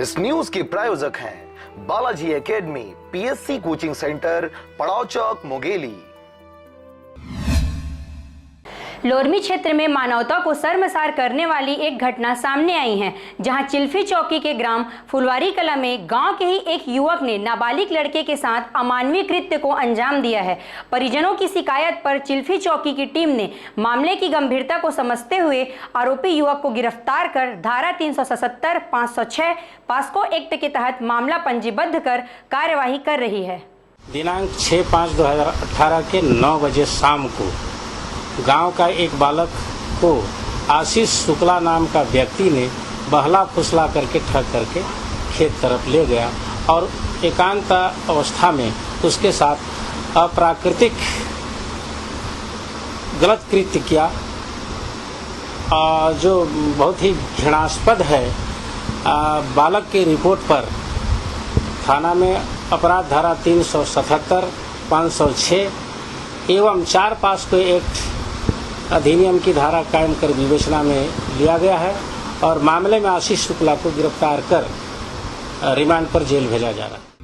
इस न्यूज के प्रायोजक हैं Balaji academy, PSC coaching centre, पड़ाव चौक, मुंगेली। लोरमी क्षेत्र में मानवता को शर्मसार करने वाली एक घटना सामने आई है, जहां चिल्फी चौकी के ग्राम फुलवारी कला में गांव के ही एक युवक ने नाबालिग लड़के के साथ अमानवीय कृत्य को अंजाम दिया है। परिजनों की शिकायत पर चिल्फी चौकी की टीम ने मामले की गंभीरता को समझते हुए आरोपी युवक को गिरफ्तार कर धारा 377, 506 पास्को एक्ट के तहत मामला पंजीबद्ध कर कार्यवाही कर रही है। दिनांक 6/5/2018 के 9 बजे शाम को गांव का एक बालक को आशीष शुक्ला नाम का व्यक्ति ने बहला फुसला करके ठग करके खेत तरफ ले गया और एकांत अवस्था में उसके साथ अप्राकृतिक गलत कृत्य किया, जो बहुत ही घृणास्पद है। बालक की रिपोर्ट पर थाना में अपराध धारा 377, 506 एवं 4 पास्को एक्ट अधिनियम की धारा कायम कर विवेचना में लिया गया है और मामले में आशीष शुक्ला को गिरफ्तार कर रिमांड पर जेल भेजा जा रहा है।